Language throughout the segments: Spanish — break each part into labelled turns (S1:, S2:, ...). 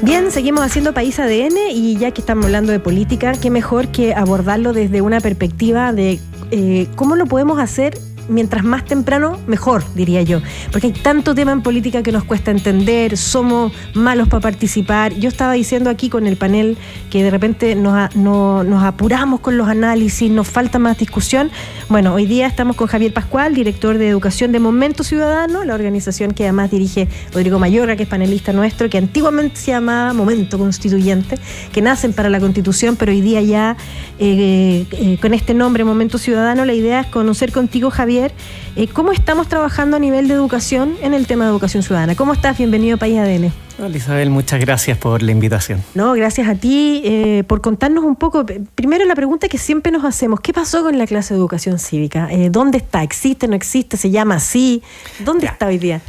S1: Bien, seguimos haciendo País ADN y ya que estamos hablando de política, qué mejor que abordarlo desde una perspectiva de cómo lo podemos hacer mientras más temprano, mejor, diría yo. Porque hay tanto tema en política que nos cuesta entender, somos malos para participar. Yo estaba diciendo aquí con el panel que de repente nos apuramos con los análisis, nos falta más discusión. Bueno, hoy día estamos con Javier Pascual, director de Educación de Momento Ciudadano, la organización que además dirige Rodrigo Mayorga, que es panelista nuestro, que antiguamente se llamaba Momento Constituyente, que nacen para la Constitución, pero hoy día ya con este nombre, Momento Ciudadano, la idea es conocer contigo, Javier, ¿cómo estamos trabajando a nivel de educación en el tema de educación ciudadana? ¿Cómo estás? Bienvenido a País ADN.
S2: Hola Isabel, muchas gracias por la invitación.
S1: No, gracias a ti por contarnos un poco. Primero la pregunta que siempre nos hacemos, ¿qué pasó con la clase de educación cívica? ¿Dónde está? ¿Existe? ¿No existe? ¿Se llama así? ¿Dónde está hoy día?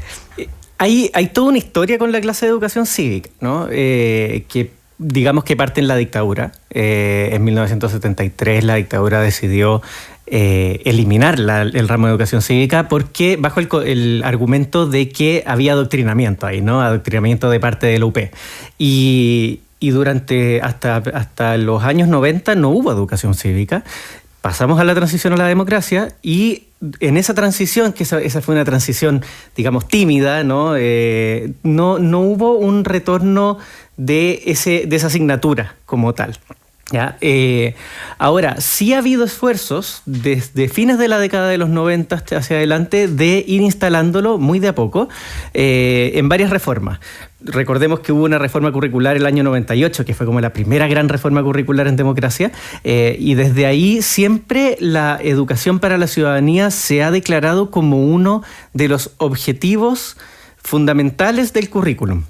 S2: Hay toda una historia con la clase de educación cívica, ¿no? Que digamos que parte en la dictadura. En 1973 la dictadura decidió eliminar el ramo de educación cívica porque bajo el argumento de que había adoctrinamiento ahí, ¿no? Adoctrinamiento de parte de la UP. Y durante hasta los años 90 no hubo educación cívica. Pasamos a la transición a la democracia y en esa transición, que esa fue una transición, digamos, tímida, ¿no? No hubo un retorno de esa asignatura como tal. ¿Ya? Ahora, sí ha habido esfuerzos desde fines de la década de los 90 hacia adelante de ir instalándolo muy de a poco en varias reformas. Recordemos que hubo una reforma curricular el año 98, que fue como la primera gran reforma curricular en democracia, y desde ahí siempre la educación para la ciudadanía se ha declarado como uno de los objetivos fundamentales del currículum.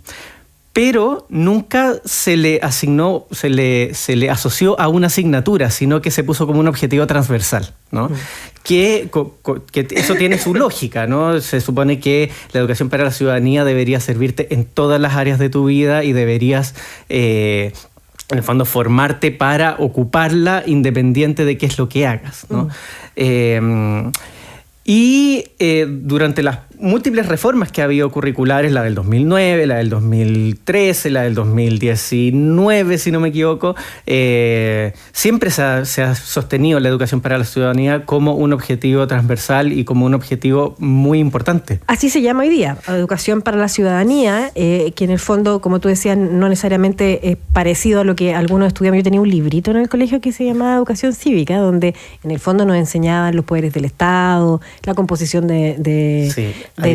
S2: Pero nunca se le asignó, se le asoció a una asignatura, sino que se puso como un objetivo transversal, ¿no? Que eso tiene su lógica, ¿no? Se supone que la educación para la ciudadanía debería servirte en todas las áreas de tu vida y deberías, en el fondo, formarte para ocuparla independiente de qué es lo que hagas, ¿no? Durante las múltiples reformas que ha habido curriculares, la del 2009, la del 2013, la del 2019, si no me equivoco, siempre se ha sostenido la educación para la ciudadanía como un objetivo transversal y como un objetivo muy importante.
S1: Así se llama hoy día, educación para la ciudadanía, que en el fondo, como tú decías, no necesariamente es parecido a lo que algunos estudiamos. Yo tenía un librito en el colegio que se llamaba Educación Cívica, donde en el fondo nos enseñaban los poderes del Estado, la composición del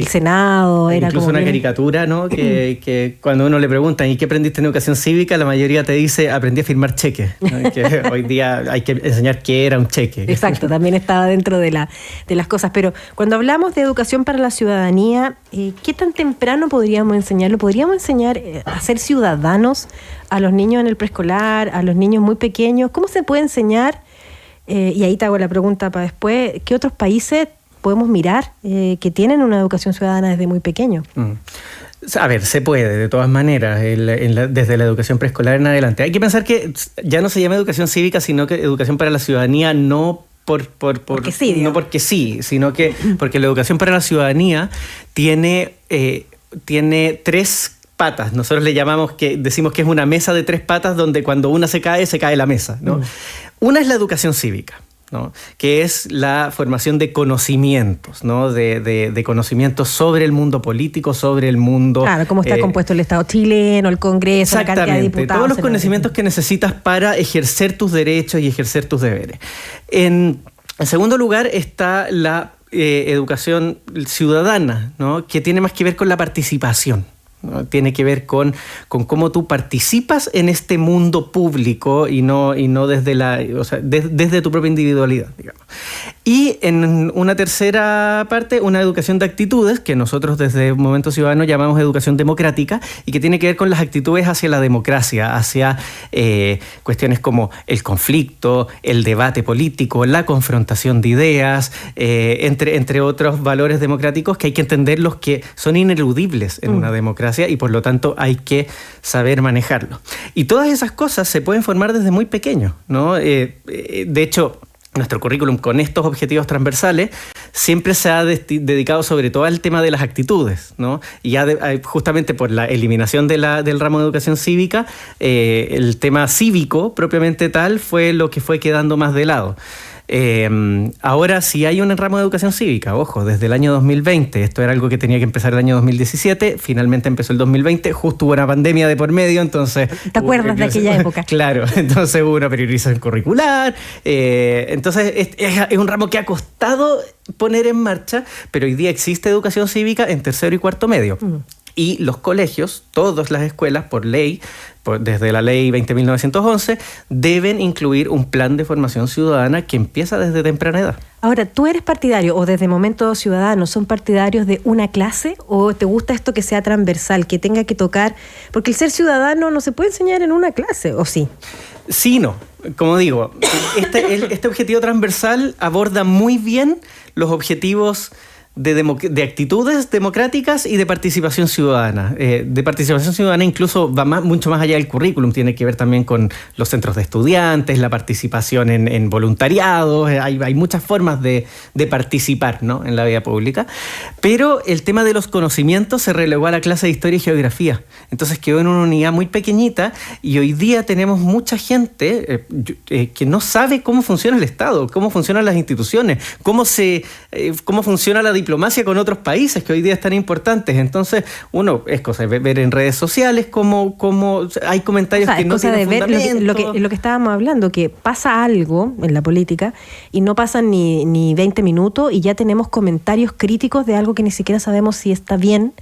S1: Senado.
S2: Hay
S1: era
S2: incluso
S1: como
S2: una caricatura, ¿no? que cuando uno le pregunta ¿y qué aprendiste en educación cívica? La mayoría te dice aprendí a firmar cheques, ¿no? Que hoy día hay que enseñar qué era un cheque.
S1: Exacto, también estaba dentro de las cosas. Pero cuando hablamos de educación para la ciudadanía, ¿qué tan temprano podríamos enseñarlo? ¿Podríamos enseñar a ser ciudadanos a los niños en el preescolar, a los niños muy pequeños? ¿Cómo se puede enseñar? Y ahí te hago la pregunta para después. ¿Qué otros países podemos mirar que tienen una educación ciudadana desde muy pequeño?
S2: A ver, se puede, de todas maneras, desde la educación preescolar en adelante. Hay que pensar que ya no se llama educación cívica, sino que educación para la ciudadanía, no porque sí, sino que porque la educación para la ciudadanía tiene tres patas. Nosotros le decimos que es una mesa de tres patas donde cuando una se cae la mesa, ¿no? Una es la educación cívica, ¿no? Que es la formación de conocimientos, ¿no? De conocimientos sobre el mundo político, sobre el mundo...
S1: Claro, cómo está compuesto el Estado chileno, el Congreso, la cantidad de diputados.
S2: Todos los conocimientos que necesitas para ejercer tus derechos y ejercer tus deberes. En segundo lugar está la educación ciudadana, ¿no? Que tiene más que ver con la participación, ¿no? Tiene que ver con cómo tú participas en este mundo público y no desde tu propia individualidad, digamos. Y en una tercera parte, una educación de actitudes, que nosotros desde Momento Ciudadano llamamos educación democrática, y que tiene que ver con las actitudes hacia la democracia, hacia cuestiones como el conflicto, el debate político, la confrontación de ideas, entre otros valores democráticos que hay que entenderlos, que son ineludibles en una democracia y por lo tanto hay que saber manejarlo. Y todas esas cosas se pueden formar desde muy pequeños, ¿no? De hecho, nuestro currículum con estos objetivos transversales siempre se ha dedicado sobre todo al tema de las actitudes, ¿no? Y ya justamente por la eliminación del ramo de educación cívica, el tema cívico propiamente tal fue lo que fue quedando más de lado. Ahora sí hay un ramo de educación cívica, ojo, desde el año 2020, esto era algo que tenía que empezar el año 2017, finalmente empezó el 2020, justo hubo una pandemia de por medio, entonces...
S1: ¿Te acuerdas de aquella época?
S2: Claro, entonces hubo una priorización curricular, entonces es un ramo que ha costado poner en marcha, pero hoy día existe educación cívica en tercero y cuarto medio. Y los colegios, todas las escuelas, por ley, desde la ley 20.911, deben incluir un plan de formación ciudadana que empieza desde temprana edad.
S1: Ahora, ¿tú eres partidario o desde Momento Ciudadano son partidarios de una clase o te gusta esto que sea transversal, que tenga que tocar? Porque el ser ciudadano no se puede enseñar en una clase, ¿o sí?
S2: Sí, no. Como digo, este objetivo transversal aborda muy bien los objetivos de actitudes democráticas y de participación ciudadana. De participación ciudadana incluso va mucho más allá del currículum, tiene que ver también con los centros de estudiantes, la participación en voluntariados, hay muchas formas de participar, ¿no?, en la vida pública, pero el tema de los conocimientos se relegó a la clase de historia y geografía, entonces quedó en una unidad muy pequeñita y hoy día tenemos mucha gente que no sabe cómo funciona el Estado, cómo funcionan las instituciones, cómo funciona la diplomacia con otros países que hoy día están importantes. Entonces, uno es cosa de ver en redes sociales cómo hay comentarios que no tienen fundamento.
S1: Lo que estábamos hablando, que pasa algo en la política y no pasan ni 20 minutos y ya tenemos comentarios críticos de algo que ni siquiera sabemos si está bien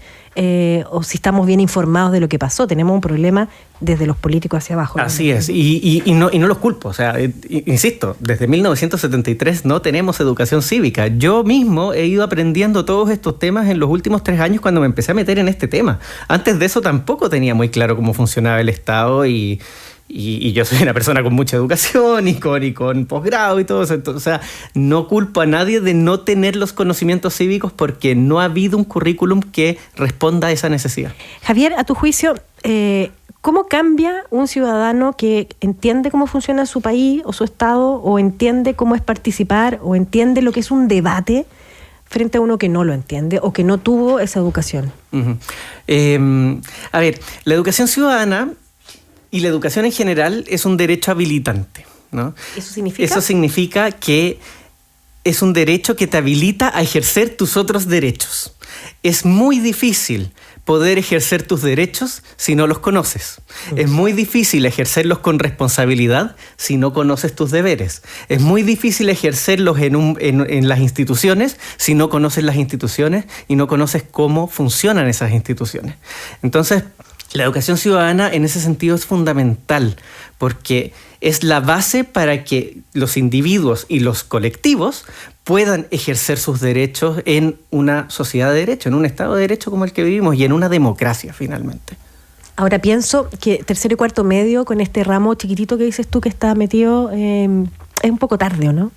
S1: o si estamos bien informados de lo que pasó. Tenemos un problema desde los políticos hacia abajo.
S2: Así es, y no los culpo. O sea, insisto, desde 1973 no tenemos educación cívica. Yo mismo he ido aprendiendo todos estos temas en los últimos 3 años cuando me empecé a meter en este tema. Antes de eso tampoco tenía muy claro cómo funcionaba el Estado y yo soy una persona con mucha educación y con posgrado y todo eso. Entonces, o sea, no culpo a nadie de no tener los conocimientos cívicos porque no ha habido un currículum que responda a esa necesidad.
S1: Javier, a tu juicio, ¿cómo cambia un ciudadano que entiende cómo funciona su país o su estado, o entiende cómo es participar, o entiende lo que es un debate, frente a uno que no lo entiende o que no tuvo esa educación?
S2: Uh-huh. A ver, la educación ciudadana y la educación en general es un derecho habilitante, ¿no?
S1: ¿Eso significa?
S2: Eso significa que es un derecho que te habilita a ejercer tus otros derechos. Es muy difícil poder ejercer tus derechos si no los conoces. Es muy difícil ejercerlos con responsabilidad si no conoces tus deberes. Es muy difícil ejercerlos en las instituciones si no conoces las instituciones y no conoces cómo funcionan esas instituciones. Entonces, la educación ciudadana en ese sentido es fundamental porque es la base para que los individuos y los colectivos puedan ejercer sus derechos en una sociedad de derecho, en un Estado de Derecho como el que vivimos y en una democracia finalmente.
S1: Ahora pienso que tercero y cuarto medio, con este ramo chiquitito que dices tú que está metido, es un poco tarde, ¿o no?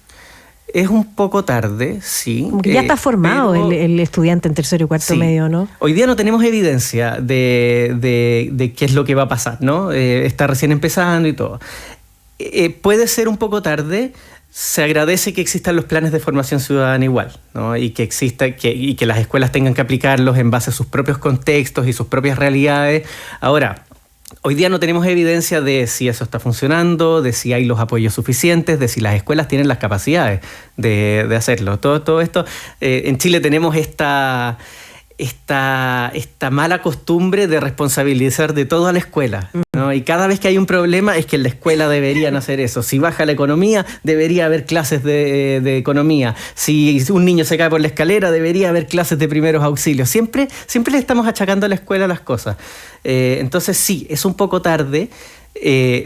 S2: Es un poco tarde, sí.
S1: Como que ya está formado el estudiante en tercero y cuarto medio, ¿no?
S2: Hoy día no tenemos evidencia de qué es lo que va a pasar, ¿no? Está recién empezando y todo. Puede ser un poco tarde. Se agradece que existan los planes de formación ciudadana igual, ¿no? Y que exista y que las escuelas tengan que aplicarlos en base a sus propios contextos y sus propias realidades. Ahora, hoy día no tenemos evidencia de si eso está funcionando, de si hay los apoyos suficientes, de si las escuelas tienen las capacidades de hacerlo. Todo esto, en Chile tenemos esta mala costumbre de responsabilizar de todo a la escuela, ¿no? Y cada vez que hay un problema es que en la escuela deberían hacer eso. Si baja la economía, debería haber clases de economía. Si un niño se cae por la escalera, debería haber clases de primeros auxilios. Siempre le estamos achacando a la escuela las cosas. Entonces sí, es un poco tarde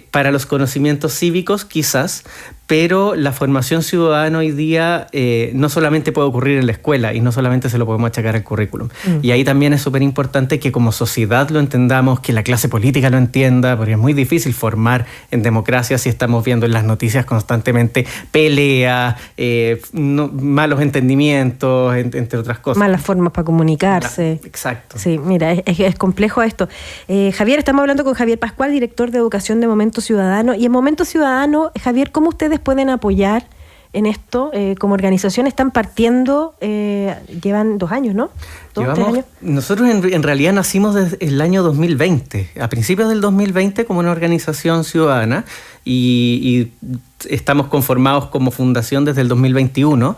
S2: para los conocimientos cívicos quizás, pero la formación ciudadana hoy día no solamente puede ocurrir en la escuela y no solamente se lo podemos achacar al currículum. Y ahí también es súper importante que como sociedad lo entendamos, que la clase política lo entienda, porque es muy difícil formar en democracia si estamos viendo en las noticias constantemente peleas, malos entendimientos, entre otras cosas.
S1: Malas formas para comunicarse.
S2: Exacto.
S1: Sí, mira, es complejo esto. Javier, estamos hablando con Javier Pascual, director de Educación de Momento Ciudadano. Y en Momento Ciudadano, Javier, ¿cómo ustedes pueden apoyar en esto como organización. Están partiendo, llevan 2 años, ¿no? 2, 3 años.
S2: Nosotros en realidad nacimos desde el año 2020, a principios del 2020 como una organización ciudadana y estamos conformados como fundación desde el 2021.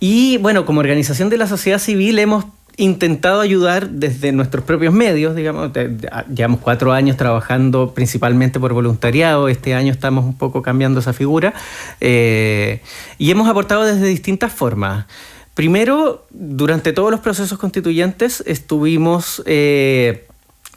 S2: Y bueno, como organización de la sociedad civil hemos intentado ayudar desde nuestros propios medios, digamos. Llevamos 4 años trabajando principalmente por voluntariado. Este año estamos un poco cambiando esa figura y hemos aportado desde distintas formas. Primero, durante todos los procesos constituyentes estuvimos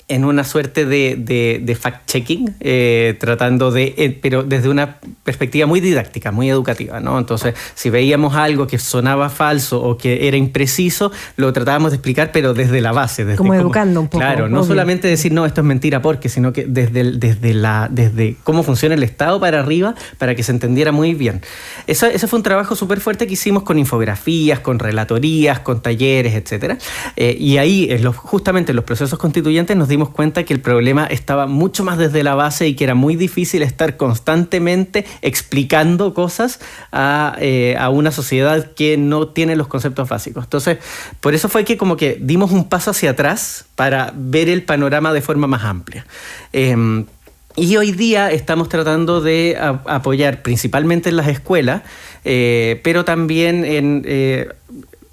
S2: en una suerte de fact-checking, tratando pero desde una perspectiva muy didáctica, muy educativa, ¿no? Entonces, si veíamos algo que sonaba falso o que era impreciso, lo tratábamos de explicar, pero desde la base. Desde
S1: como educando un poco.
S2: Claro, no solamente decir, no, esto es mentira porque, sino que desde cómo funciona el Estado para arriba, para que se entendiera muy bien. Ese fue un trabajo súper fuerte que hicimos con infografías, con relatorías, con talleres, etcétera. Y ahí, justamente en los procesos constituyentes, nos dimos cuenta que el problema estaba mucho más desde la base y que era muy difícil estar constantemente explicando cosas a una sociedad que no tiene los conceptos básicos. Entonces, por eso fue que como que dimos un paso hacia atrás para ver el panorama de forma más amplia. Y hoy día estamos tratando de apoyar principalmente en las escuelas, pero también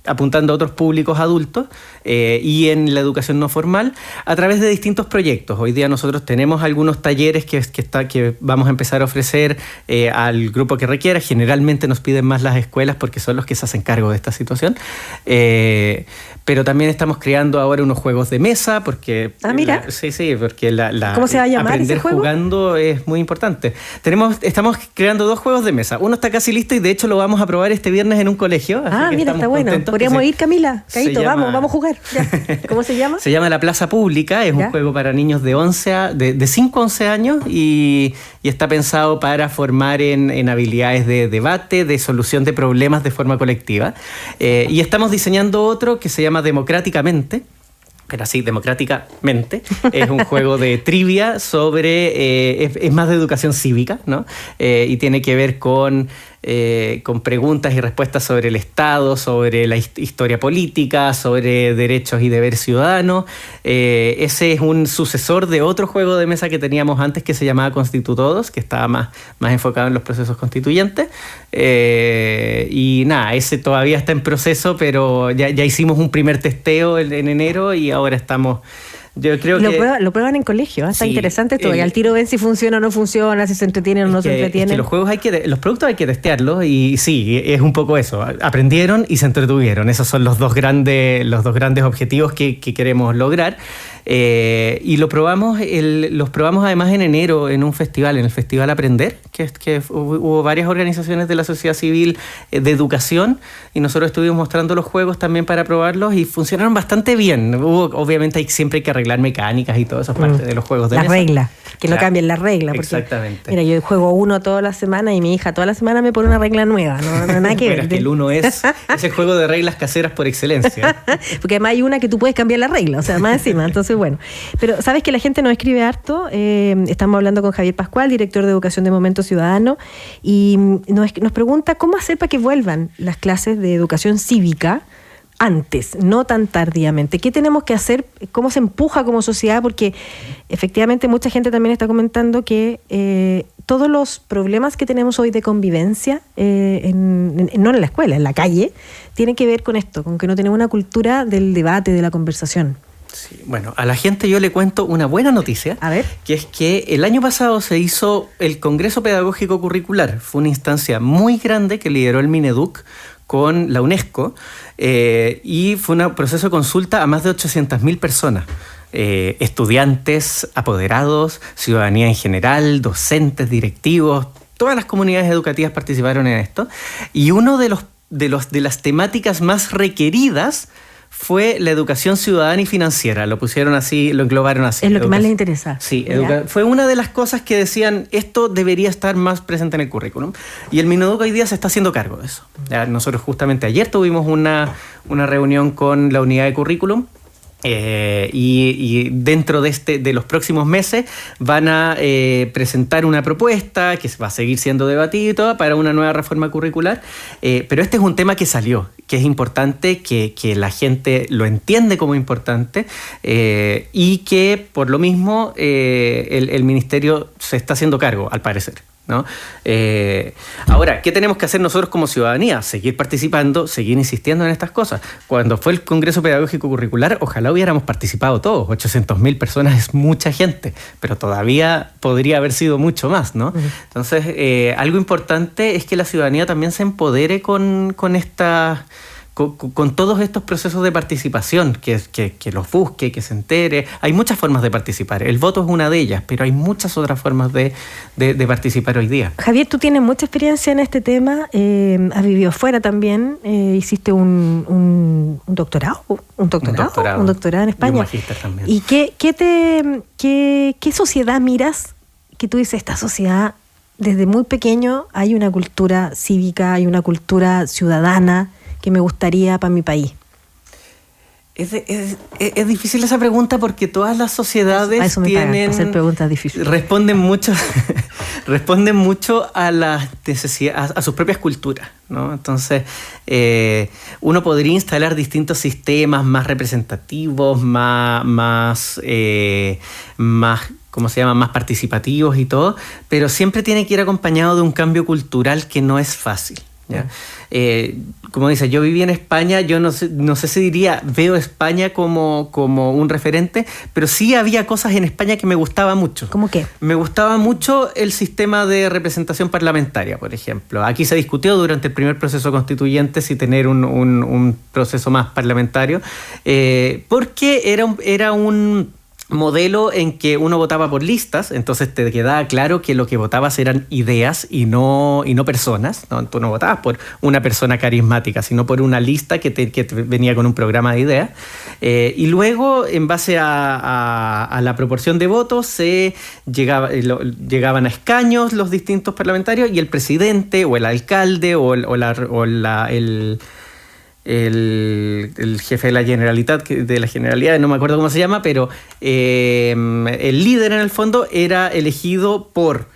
S2: apuntando a otros públicos adultos y en la educación no formal a través de distintos proyectos. Hoy día nosotros tenemos algunos talleres que vamos a empezar a ofrecer al grupo que requiera. Generalmente nos piden más las escuelas porque son los que se hacen cargo de esta situación. Pero también estamos creando ahora unos juegos de mesa porque...
S1: mira.
S2: Sí, porque
S1: ¿cómo se va a llamar
S2: aprender
S1: ese juego?
S2: Jugando es muy importante. Estamos creando 2 juegos de mesa. Uno está casi listo y de hecho lo vamos a probar este viernes en un colegio. Así que
S1: mira, está bueno. Podríamos ir, Camila. Caíto, vamos a jugar. Ya. ¿Cómo se llama?
S2: Se llama La Plaza Pública. Es un juego para niños de 5 a 11 años y está pensado para formar en habilidades de debate, de solución de problemas de forma colectiva. Y estamos diseñando otro que se llama Democráticamente. Pero así, democráticamente, es un juego de trivia sobre, es más de educación cívica, ¿no? Y tiene que ver con preguntas y respuestas sobre el Estado, sobre la historia política, sobre derechos y deberes ciudadanos. Ese es un sucesor de otro juego de mesa que teníamos antes que se llamaba Constitutodos, que estaba más enfocado en los procesos constituyentes. Y nada, ese todavía está en proceso, pero ya hicimos un primer testeo en enero y ahora estamos... Yo creo
S1: lo prueban en colegio, está interesante esto, y al tiro ven si funciona o no funciona, si se entretienen o no se entretienen.
S2: Los productos hay que testearlos y sí, es un poco eso, aprendieron y se entretuvieron, esos son los dos grandes objetivos que queremos lograr. Y los probamos además en enero en un festival, en el Festival Aprender, que hubo varias organizaciones de la sociedad civil de educación y nosotros estuvimos mostrando los juegos también para probarlos y funcionaron bastante bien. Obviamente siempre hay que arreglar mecánicas y todo eso es parte de los juegos de mesa.
S1: La regla, que no cambien la regla. Porque,
S2: exactamente.
S1: Mira, yo juego uno toda la semana y mi hija toda la semana me pone una regla nueva, no nada que ver.
S2: Pero es que el uno es el juego de reglas caseras por excelencia.
S1: Porque además hay una que tú puedes cambiar la regla, o sea, más encima, entonces bueno. Pero sabes que la gente nos escribe harto, estamos hablando con Javier Pascual, director de Educación de Momento Ciudadano, y nos pregunta cómo hacer para que vuelvan las clases de educación cívica antes, no tan tardíamente. ¿Qué tenemos que hacer? ¿Cómo se empuja como sociedad? Porque efectivamente mucha gente también está comentando que todos los problemas que tenemos hoy de convivencia, no en la escuela, en la calle, tienen que ver con esto, con que no tenemos una cultura del debate, de la conversación.
S2: Sí, bueno, a la gente yo le cuento una buena noticia,
S1: a ver,
S2: que es que el año pasado se hizo el Congreso Pedagógico Curricular. Fue una instancia muy grande que lideró el Mineduc con la UNESCO y fue un proceso de consulta a más de 800.000 personas. Estudiantes, apoderados, ciudadanía en general, docentes, directivos, todas las comunidades educativas participaron en esto. Y uno de las temáticas más requeridas fue la educación ciudadana y financiera. Lo pusieron así, lo englobaron así.
S1: Es lo que más les interesa.
S2: Sí, fue una de las cosas que decían, esto debería estar más presente en el currículum. Y el Mineduc hoy día se está haciendo cargo de eso. Nosotros justamente ayer tuvimos una reunión con la unidad de currículum Y dentro de los próximos meses van a presentar una propuesta que va a seguir siendo debatida y todo para una nueva reforma curricular, pero este es un tema que salió, que es importante, que la gente lo entiende como importante, y que por lo mismo el ministerio se está haciendo cargo, al parecer, ¿no? Ahora, ¿qué tenemos que hacer nosotros como ciudadanía? Seguir participando, seguir insistiendo en estas cosas. Cuando fue el Congreso Pedagógico Curricular, ojalá hubiéramos participado todos. 800.000 personas es mucha gente, pero todavía podría haber sido mucho más, ¿no? Uh-huh. Entonces, algo importante es que la ciudadanía también se empodere con todos estos procesos de participación, que los busque, que se entere. Hay muchas formas de participar. El voto es una de ellas, pero hay muchas otras formas de participar hoy día.
S1: Javier, tú tienes mucha experiencia en este tema, has vivido fuera también, hiciste un doctorado en España. Y un magíster también. ¿Y qué sociedad miras que tú dices, esta sociedad, desde muy pequeño hay una cultura cívica, hay una cultura ciudadana que me gustaría para mi país?
S2: Es difícil esa pregunta porque todas las sociedades
S1: hacer preguntas difíciles.
S2: Responden mucho a las necesidades, a sus propias culturas, ¿no? Entonces, uno podría instalar distintos sistemas más representativos, más ¿cómo se llama?, más participativos y todo, pero siempre tiene que ir acompañado de un cambio cultural que no es fácil, ¿ya? Como dice, yo viví en España, yo no sé si diría, veo España como un referente, pero sí había cosas en España que me gustaba mucho.
S1: ¿Cómo qué?
S2: Me gustaba mucho el sistema de representación parlamentaria, por ejemplo. Aquí se discutió durante el primer proceso constituyente si tener un proceso más parlamentario, porque era un modelo en que uno votaba por listas, entonces te quedaba claro que lo que votabas eran ideas y no personas, ¿no? Tú no votabas por una persona carismática, sino por una lista que te venía con un programa de ideas. Y luego, en base a la proporción de votos, llegaban a escaños los distintos parlamentarios y el presidente o el alcalde el jefe de la Generalidad, no me acuerdo cómo se llama, pero el líder en el fondo era elegido por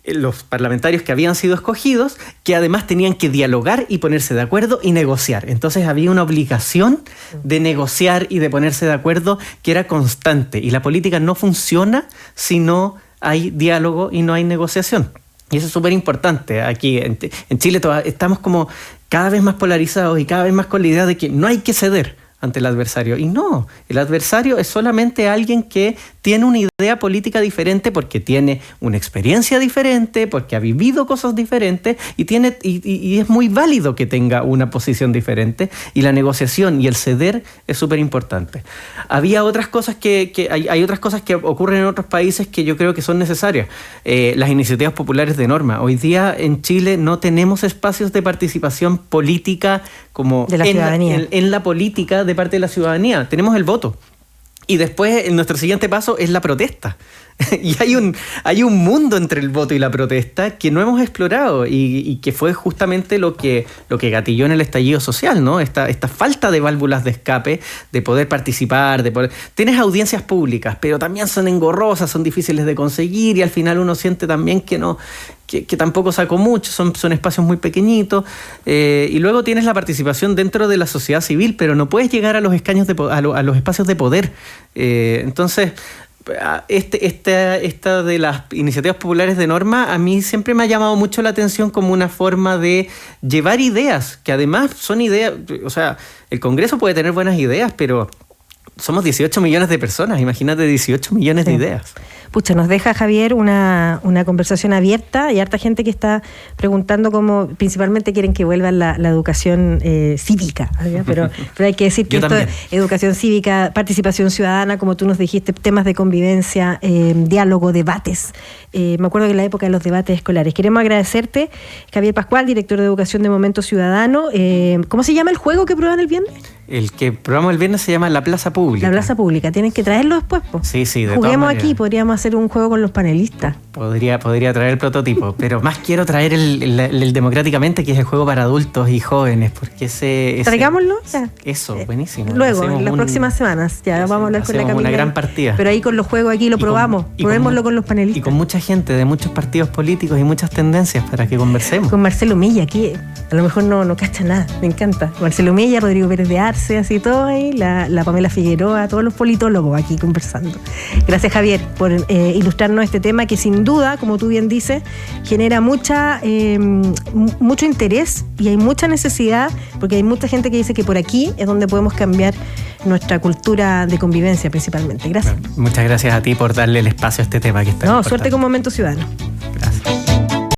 S2: los parlamentarios que habían sido escogidos, que además tenían que dialogar y ponerse de acuerdo y negociar. Entonces había una obligación de negociar y de ponerse de acuerdo que era constante, y la política no funciona si no hay diálogo y no hay negociación. Y eso es súper importante. Aquí en Chile estamos como cada vez más polarizados y cada vez más con la idea de que no hay que ceder ante el adversario. Y no, el adversario es solamente alguien que tiene una idea política diferente porque tiene una experiencia diferente, porque ha vivido cosas diferentes y es muy válido que tenga una posición diferente, y la negociación y el ceder es súper importante. Había otras cosas hay otras cosas que ocurren en otros países que yo creo que son necesarias. Las iniciativas populares de norma. Hoy día en Chile no tenemos espacios de participación política como
S1: de la ciudadanía.
S2: En la política de parte de la ciudadanía. Tenemos el voto. Y después nuestro siguiente paso es la protesta. Y hay un mundo entre el voto y la protesta que no hemos explorado y que fue justamente lo que gatilló en el estallido social, ¿no? Esta falta de válvulas de escape, de poder participar, Tienes audiencias públicas, pero también son engorrosas, son difíciles de conseguir, y al final uno siente también que tampoco sacó mucho, son espacios muy pequeñitos, y luego tienes la participación dentro de la sociedad civil, pero no puedes llegar a los escaños a los espacios de poder. Entonces, esta de las iniciativas populares de norma a mí siempre me ha llamado mucho la atención como una forma de llevar ideas, que además son ideas, o sea, el Congreso puede tener buenas ideas, pero somos 18 millones de personas, imagínate 18 millones de ideas.
S1: Pucha, nos deja, Javier, una conversación abierta, y harta gente que está preguntando cómo principalmente quieren que vuelva la educación cívica, pero hay que decir que esto es educación cívica, participación ciudadana, como tú nos dijiste, temas de convivencia, diálogo, debates. Me acuerdo que en la época de los debates escolares. Queremos agradecerte, Javier Pascual, director de Educación de Momento Ciudadano. ¿Cómo se llama el juego que prueban el viernes?
S2: El que probamos el viernes se llama La Plaza Pública.
S1: La Plaza Pública. Tienes que traerlo después, po.
S2: Sí, de todas
S1: Juguemos
S2: maneras.
S1: aquí, podríamos hacer un juego con los panelistas.
S2: Podría traer el prototipo, pero más quiero traer el Democráticamente, que es el juego para adultos y jóvenes, porque ese
S1: Traigámoslo, ya.
S2: Eso, buenísimo.
S1: Luego,
S2: Hacemos
S1: en las próximas semanas, ya vamos a hablar con la Camila.
S2: Una gran partida.
S1: Pero ahí con los juegos aquí lo probamos, probémoslo con los panelistas.
S2: Y con mucha gente de muchos partidos políticos y muchas tendencias para que conversemos.
S1: Con Marcelo Milla, que a lo mejor no cacha nada, me encanta. Marcelo Milla, Rodrigo Pérez de Arce, así todo ahí, la Pamela Figueroa, todos los politólogos aquí conversando. Gracias, Javier, por ilustrarnos este tema que sin duda, como tú bien dices, genera mucho interés y hay mucha necesidad, porque hay mucha gente que dice que por aquí es donde podemos cambiar nuestra cultura de convivencia principalmente. Gracias.
S2: Muchas gracias a ti por darle el espacio a este tema que está importante.
S1: Suerte con Momento Ciudadano.